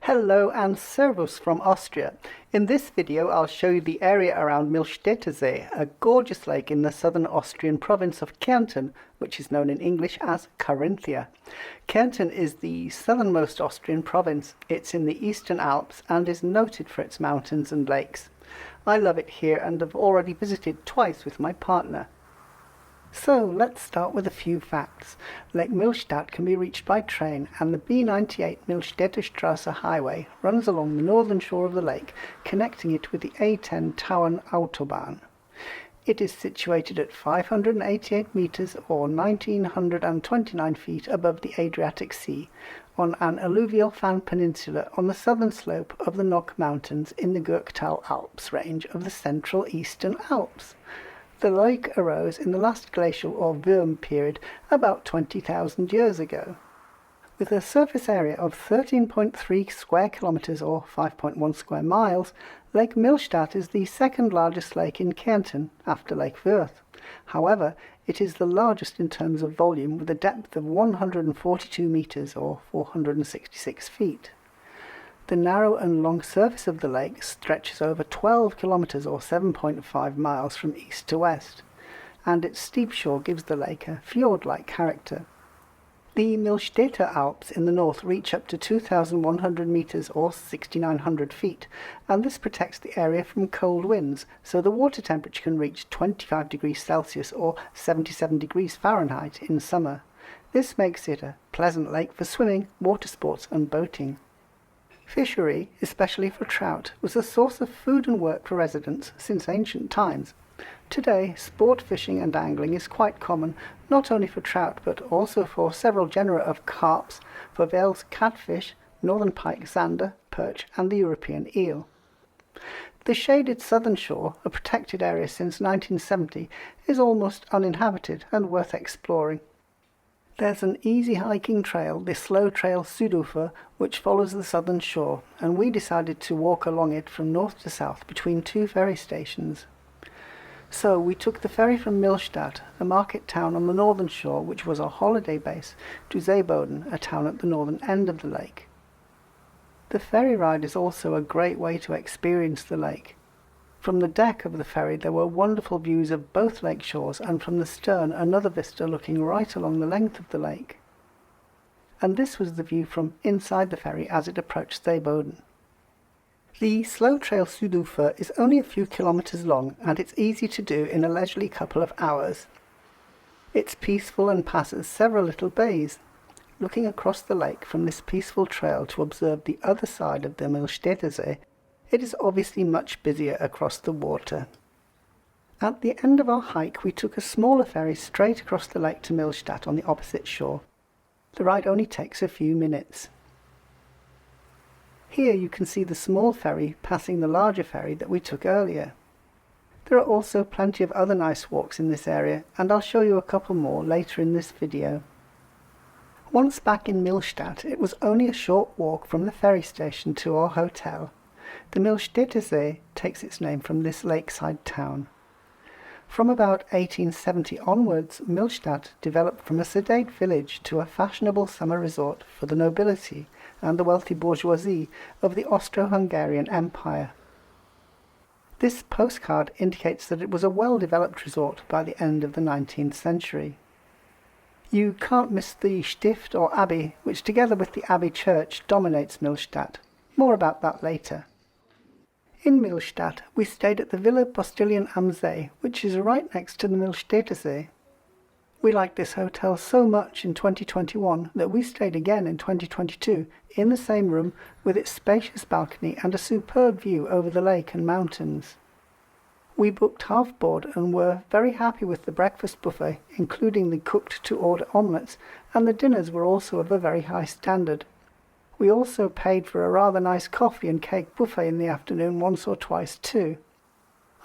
Hello and servus from Austria. In this video I'll show you the area around Millstätter See, a gorgeous lake in the southern Austrian province of Kärnten, which is known in English as Carinthia. Kärnten is the southernmost Austrian province. It's in the Eastern Alps and is noted for its mountains and lakes. I love it here and have already visited twice with my partner. So let's start with a few facts. Lake Millstatt can be reached by train, and the B98 Millstätter Straße highway runs along the northern shore of the lake, connecting it with the A10 Tauern Autobahn. It is situated at 588 meters or 1929 feet above the Adriatic Sea, on an alluvial fan peninsula on the southern slope of the Nock Mountains in the Gurktal Alps range of the central Eastern Alps. The lake arose in the last glacial or Würm period about 20,000 years ago. With a surface area of 13.3 square kilometres or 5.1 square miles, Lake Millstatt is the second largest lake in Kärnten after Lake Würth. However, it is the largest in terms of volume with a depth of 142 metres or 466 feet. The narrow and long surface of the lake stretches over 12 kilometres or 7.5 miles from east to west, and its steep shore gives the lake a fjord-like character. The Millstätter Alps in the north reach up to 2,100 metres or 6,900 feet, and this protects the area from cold winds, so the water temperature can reach 25 degrees Celsius or 77 degrees Fahrenheit in summer. This makes it a pleasant lake for swimming, water sports and boating. Fishery, especially for trout, was a source of food and work for residents since ancient times. Today, sport fishing and angling is quite common, not only for trout but also for several genera of carps, for Wels catfish, northern pike zander, perch and the European eel. The shaded southern shore, a protected area since 1970, is almost uninhabited and worth exploring. There's an easy hiking trail, the Slow Trail Südufer, which follows the southern shore, and we decided to walk along it from north to south between two ferry stations. So we took the ferry from Millstatt, a market town on the northern shore which was our holiday base, to Seeboden, a town at the northern end of the lake. The ferry ride is also a great way to experience the lake. From the deck of the ferry there were wonderful views of both lake shores, and from the stern another vista looking right along the length of the lake. And this was the view from inside the ferry as it approached Seeboden. The Slow Trail Südufer is only a few kilometres long, and it's easy to do in a leisurely couple of hours. It's peaceful and passes several little bays. Looking across the lake from this peaceful trail to observe the other side of the Millstätter See, it is obviously much busier across the water. At the end of our hike we took a smaller ferry straight across the lake to Millstatt on the opposite shore. The ride only takes a few minutes. Here you can see the small ferry passing the larger ferry that we took earlier. There are also plenty of other nice walks in this area, and I'll show you a couple more later in this video. Once back in Millstatt, it was only a short walk from the ferry station to our hotel. The Millstätter See takes its name from this lakeside town. From about 1870 onwards, Millstatt developed from a sedate village to a fashionable summer resort for the nobility and the wealthy bourgeoisie of the Austro-Hungarian Empire. This postcard indicates that it was a well-developed resort by the end of the 19th century. You can't miss the Stift or Abbey, which together with the Abbey Church dominates Millstatt. More about that later. In Millstatt, we stayed at the Villa Postillon am See, which is right next to the Millstätter See. We liked this hotel so much in 2021 that we stayed again in 2022 in the same room with its spacious balcony and a superb view over the lake and mountains. We booked half board and were very happy with the breakfast buffet, including the cooked-to-order omelettes, and the dinners were also of a very high standard. We also paid for a rather nice coffee and cake buffet in the afternoon once or twice too.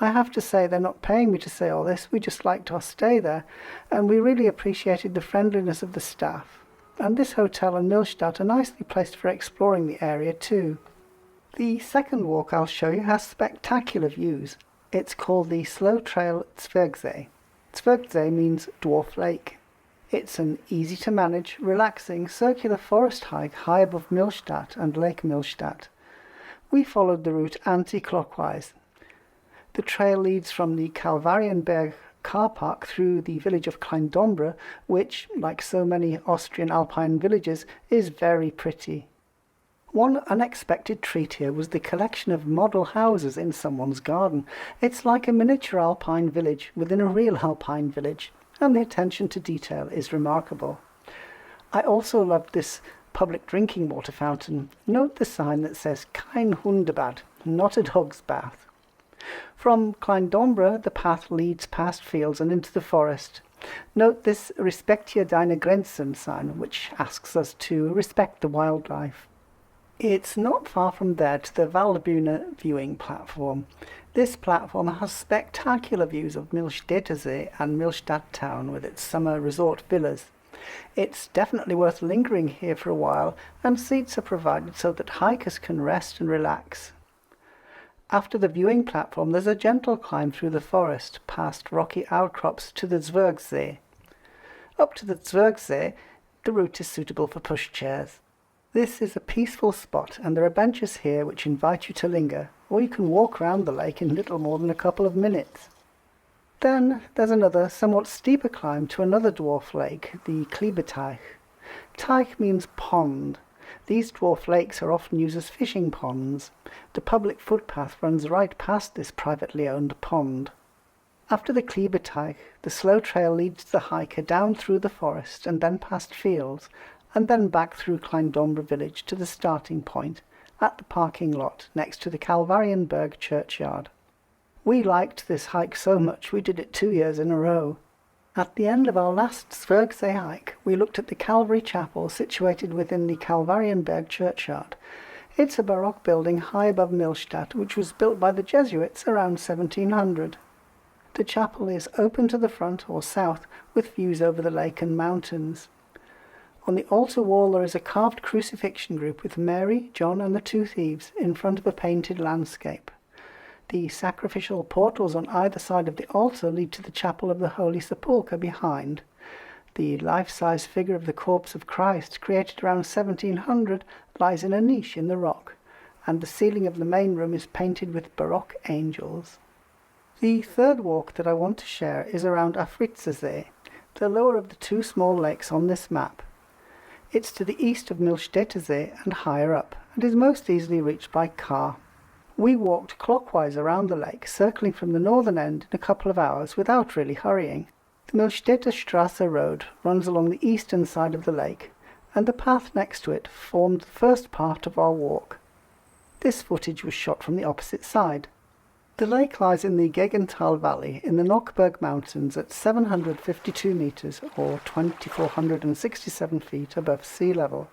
I have to say they're not paying me to say all this, we just liked our stay there, and we really appreciated the friendliness of the staff. And this hotel and Millstatt are nicely placed for exploring the area too. The second walk I'll show you has spectacular views. It's called the Slow Trail Zwergsee. Zwergsee means dwarf lake. It's an easy-to-manage, relaxing, circular forest hike high above Millstatt and Lake Millstatt. We followed the route anti-clockwise. The trail leads from the Kalvarienberg car park through the village of Kleindombra, which, like so many Austrian alpine villages, is very pretty. One unexpected treat here was the collection of model houses in someone's garden. It's like a miniature alpine village within a real alpine village, and the attention to detail is remarkable. I also loved this public drinking water fountain. Note the sign that says Kein Hundebad, not a dog's bath. From Kleindombra, the path leads past fields and into the forest. Note this Respektiere deine Grenzen sign, which asks us to respect the wildlife. It's not far from there to the Waldbühne viewing platform. This platform has spectacular views of Millstätter See and Millstatt town with its summer resort villas. It's definitely worth lingering here for a while, and seats are provided so that hikers can rest and relax. After the viewing platform, there's a gentle climb through the forest, past rocky outcrops to the Zwergsee. Up to the Zwergsee, the route is suitable for pushchairs. This is a peaceful spot, and there are benches here which invite you to linger, or you can walk around the lake in little more than a couple of minutes. Then there's another, somewhat steeper climb to another dwarf lake, the Kliebeteich. Teich means pond. These dwarf lakes are often used as fishing ponds. The public footpath runs right past this privately owned pond. After the Kliebeteich, the slow trail leads the hiker down through the forest and then past fields, and then back through Kleindombra village to the starting point, at the parking lot next to the Kalvarienberg churchyard. We liked this hike so much we did it 2 years in a row. At the end of our last Zwergsee hike, we looked at the Calvary Chapel situated within the Kalvarienberg churchyard. It's a Baroque building high above Millstatt, which was built by the Jesuits around 1700. The chapel is open to the front or south, with views over the lake and mountains. On the altar wall there is a carved crucifixion group with Mary, John and the two thieves in front of a painted landscape. The sacrificial portals on either side of the altar lead to the chapel of the Holy Sepulchre behind. The life-size figure of the corpse of Christ, created around 1700, lies in a niche in the rock, and the ceiling of the main room is painted with Baroque angels. The third walk that I want to share is around Afritz See, the lower of the two small lakes on this map. It's to the east of Millstätter See and higher up, and is most easily reached by car. We walked clockwise around the lake, circling from the northern end in a couple of hours without really hurrying. The Millstätter Strasse road runs along the eastern side of the lake, and the path next to it formed the first part of our walk. This footage was shot from the opposite side. The lake lies in the Gegental Valley in the Nockberg Mountains at 752 metres or 2,467 feet above sea level.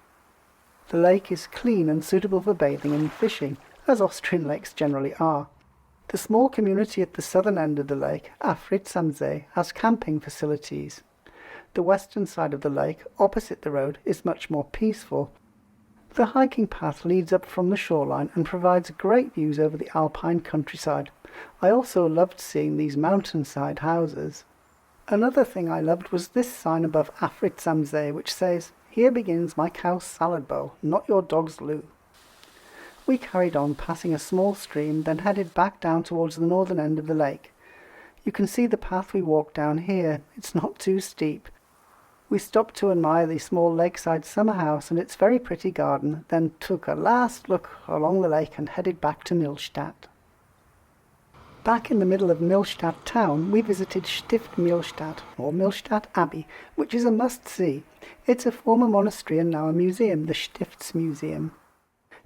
The lake is clean and suitable for bathing and fishing, as Austrian lakes generally are. The small community at the southern end of the lake, Afritz am See, has camping facilities. The western side of the lake, opposite the road, is much more peaceful. The hiking path leads up from the shoreline and provides great views over the alpine countryside. I also loved seeing these mountainside houses. Another thing I loved was this sign above Afritz am See, which says, "Here begins my cow's salad bowl, not your dog's loo." We carried on, passing a small stream, then headed back down towards the northern end of the lake. You can see the path we walked down here. It's not too steep. We stopped to admire the small lakeside summer house and its very pretty garden, then took a last look along the lake and headed back to Millstatt. Back in the middle of Millstatt town, we visited Stift Millstatt, or Millstatt Abbey, which is a must-see. It's a former monastery and now a museum, the Stiftsmuseum.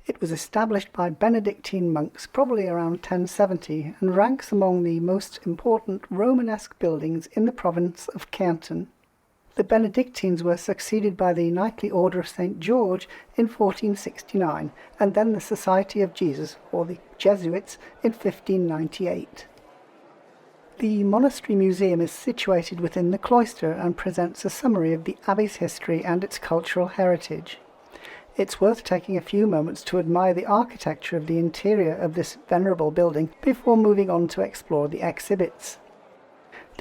It was established by Benedictine monks probably around 1070 and ranks among the most important Romanesque buildings in the province of Kärnten. The Benedictines were succeeded by the Knightly Order of St. George in 1469, and then the Society of Jesus, or the Jesuits, in 1598. The monastery museum is situated within the cloister and presents a summary of the abbey's history and its cultural heritage. It's worth taking a few moments to admire the architecture of the interior of this venerable building before moving on to explore the exhibits.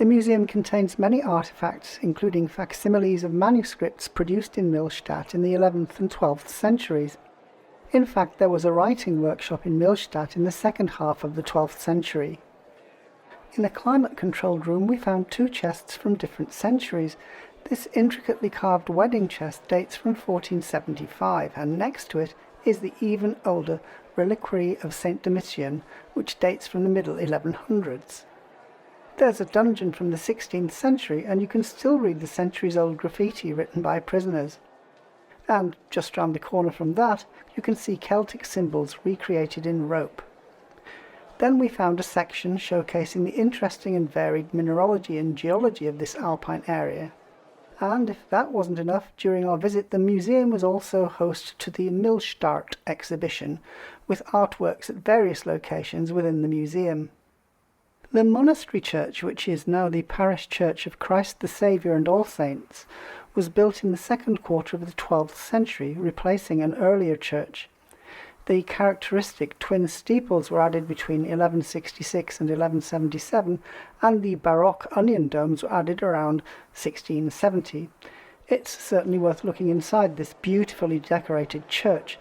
The museum contains many artifacts, including facsimiles of manuscripts produced in Millstatt in the 11th and 12th centuries. In fact, there was a writing workshop in Millstatt in the second half of the 12th century. In a climate-controlled room we found 2 chests from different centuries. This intricately carved wedding chest dates from 1475, and next to it is the even older reliquary of St. Domitian, which dates from the middle 1100s. There's a dungeon from the 16th century, and you can still read the centuries-old graffiti written by prisoners. And just round the corner from that, you can see Celtic symbols recreated in rope. Then we found a section showcasing the interesting and varied mineralogy and geology of this alpine area. And if that wasn't enough, during our visit the museum was also host to the Millstatt exhibition, with artworks at various locations within the museum. The monastery church, which is now the parish church of Christ the Saviour and All Saints, was built in the second quarter of the 12th century, replacing an earlier church. The characteristic twin steeples were added between 1166 and 1177, and the Baroque onion domes were added around 1670. It's certainly worth looking inside this beautifully decorated church.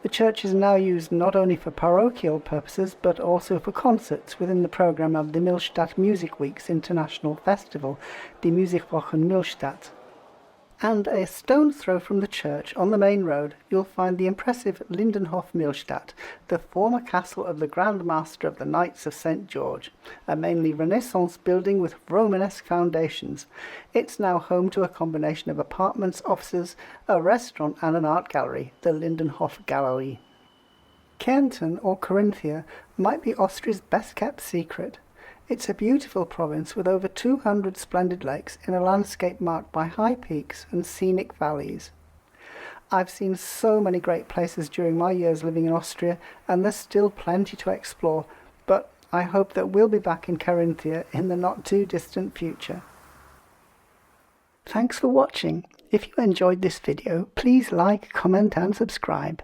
The church is now used not only for parochial purposes, but also for concerts within the programme of the Millstatt Music Week's international festival, the Musikwochen Millstatt. And a stone's throw from the church, on the main road, you'll find the impressive Lindenhof Millstatt, the former castle of the Grand Master of the Knights of St. George, a mainly Renaissance building with Romanesque foundations. It's now home to a combination of apartments, offices, a restaurant and an art gallery, the Lindenhof Gallery. Kärnten, or Carinthia, might be Austria's best-kept secret. It's a beautiful province with over 200 splendid lakes in a landscape marked by high peaks and scenic valleys. I've seen so many great places during my years living in Austria, and there's still plenty to explore, but I hope that we'll be back in Carinthia in the not too distant future. Thanks for watching. If you enjoyed this video, please like, comment and subscribe.